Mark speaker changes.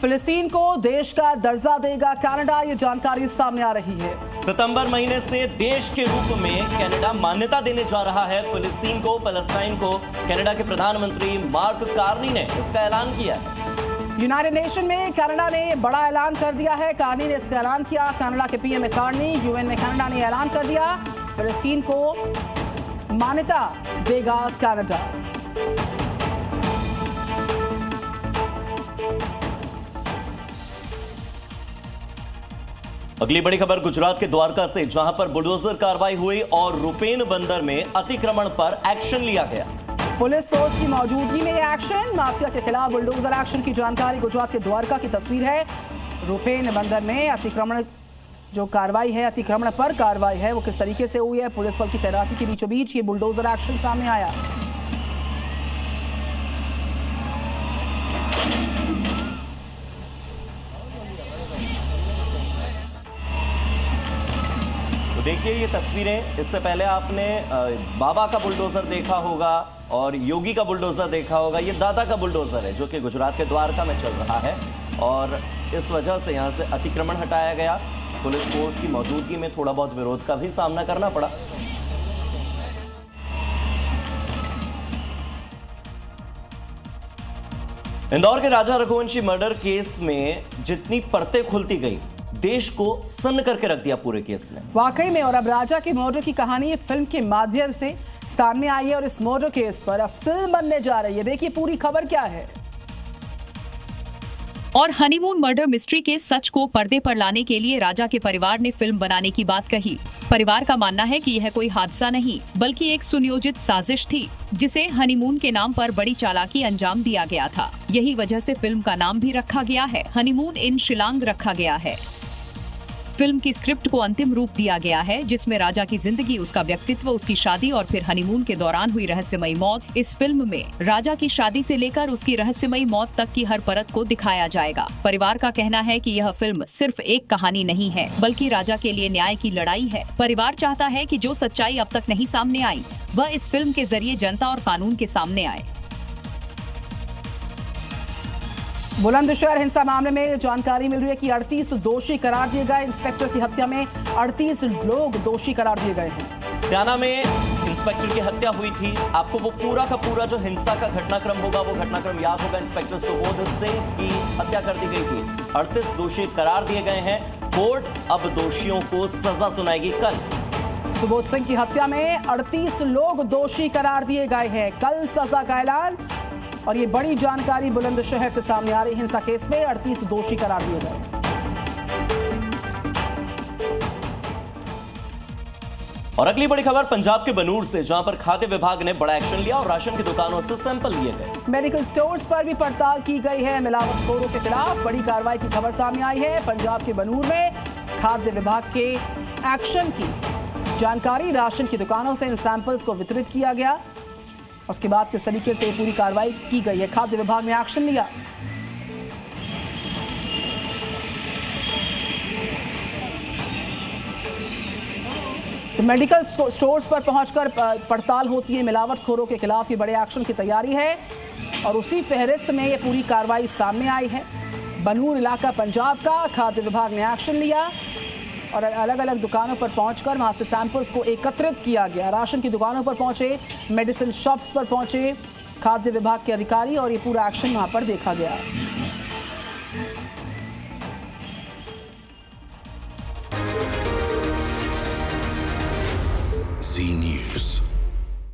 Speaker 1: फिलिस्तीन को देश का दर्जा देगा कनाडा, ये जानकारी सामने आ रही है।
Speaker 2: सितंबर महीने से देश के रूप में कनाडा मान्यता देने जा रहा है फिलिस्तीन को, पैलेस्टाइन को। कनाडा के प्रधानमंत्री मार्क कार्नी ने इसका ऐलान किया है।
Speaker 1: यूनाइटेड नेशन में कनाडा ने बड़ा ऐलान कर दिया है। कार्नी ने इसका ऐलान किया। कनाडा के पीएम कार्नी, यूएन में कनाडा ने ऐलान कर दिया, फिलिस्तीन को मान्यता देगा कनाडा।
Speaker 2: अगली बड़ी खबर गुजरात के द्वारका से, जहां पर बुलडोजर कार्रवाई हुई और रुपेन बंदर में अतिक्रमण पर एक्शन लिया गया।
Speaker 1: पुलिस फोर्स की मौजूदगी में यह एक्शन, माफिया के खिलाफ बुलडोजर एक्शन की जानकारी। गुजरात के द्वारका की तस्वीर है। रुपेन बंदर में अतिक्रमण जो कार्रवाई है, अतिक्रमण पर कार्रवाई है, वो किस तरीके से हुई है। पुलिस बल की तैनाती के बीचों बीच ये बुलडोजर एक्शन सामने आया।
Speaker 2: देखिए ये तस्वीरें, इससे पहले आपने बाबा का बुलडोजर देखा होगा और योगी का बुलडोजर देखा होगा। ये दादा का बुलडोजर है जो कि गुजरात के द्वारका में चल रहा है और इस वजह से यहाँ से अतिक्रमण हटाया गया। पुलिस फोर्स की मौजूदगी में थोड़ा बहुत विरोध का भी सामना करना पड़ा। इंदौर के राजा रघुवंशी मर्डर केस में जितनी परतें खुलती गई, देश को सन्न करके रख दिया पूरे केस ने।
Speaker 1: वाकई में। और अब राजा की मर्डर की कहानी फिल्म के माध्यम से सामने आई है और इस मर्डर केस पर अब फिल्म बनने जा रही है। देखिए पूरी खबर क्या है।
Speaker 3: और हनीमून मर्डर मिस्ट्री के सच को पर्दे पर लाने के लिए राजा के परिवार ने फिल्म बनाने की बात कही। परिवार का मानना है कि यह कोई हादसा नहीं बल्कि एक सुनियोजित साजिश थी, जिसे हनीमून के नाम पर बड़ी चालाकी अंजाम दिया गया था। यही वजह से फिल्म का नाम भी रखा गया है, हनीमून इन शिलांग रखा गया है। फिल्म की स्क्रिप्ट को अंतिम रूप दिया गया है, जिसमें राजा की जिंदगी, उसका व्यक्तित्व, उसकी शादी और फिर हनीमून के दौरान हुई रहस्यमयी मौत। इस फिल्म में राजा की शादी से लेकर उसकी रहस्यमयी मौत तक की हर परत को दिखाया जाएगा। परिवार का कहना है कि यह फिल्म सिर्फ एक कहानी नहीं है बल्कि राजा के लिए न्याय की लड़ाई है। परिवार चाहता है कि जो सच्चाई अब तक नहीं सामने आई वह इस फिल्म के जरिए जनता और कानून के सामने आए।
Speaker 1: बुलंदशहर हिंसा मामले में जानकारी मिल रही है कि 38 दोषी करार दिए गए। इंस्पेक्टर की हत्या में 38 लोग दोषी करार दिए गए हैं।
Speaker 2: स्याना में इंस्पेक्टर की हत्या हुई थी। आपको वो पूरा का पूरा जो हिंसा का घटनाक्रम होगा, वो घटनाक्रम याद होगा। इंस्पेक्टर सुबोध सिंह की हत्या कर दी गई थी। 38 दोषी करार दिए गए हैं। कोर्ट अब दोषियों को सजा सुनाएगी कल।
Speaker 1: सुबोध सिंह की हत्या में 38 लोग दोषी करार दिए गए हैं। कल सजा का ऐलान। और ये बड़ी जानकारी बुलंदशहर से सामने आ रही। हिंसा केस में 38 दोषी करार दिए गए।
Speaker 2: और अगली बड़ी खबर पंजाब के बनूर से, जहां पर खाद्य विभाग ने बड़ा एक्शन लिया और राशन की दुकानों से सैंपल लिए गए।
Speaker 1: मेडिकल स्टोर्स पर भी पड़ताल की गई है। मिलावटखोरों के खिलाफ बड़ी कार्रवाई की खबर सामने आई है। पंजाब के बनूर में खाद्य विभाग के एक्शन की जानकारी। राशन की दुकानों से इन सैंपल्स को वितरित किया गया। उसके बाद किस तरीके से पूरी कार्रवाई की गई है, खाद्य विभाग ने एक्शन लिया। तो मेडिकल स्टोर्स पर पहुंचकर पड़ताल होती है। मिलावटखोरों के खिलाफ ये बड़े एक्शन की तैयारी है और उसी फहरिस्त में ये पूरी कार्रवाई सामने आई है। बनूर इलाका पंजाब का खाद्य विभाग ने एक्शन लिया और अलग अलग दुकानों पर पहुंचकर वहां से सैंपल्स को एकत्रित किया गया। राशन की दुकानों पर पहुंचे, मेडिसिन शॉप्स पर पहुंचे खाद्य विभाग के अधिकारी और ये पूरा एक्शन वहां पर देखा गया।
Speaker 4: Zee News.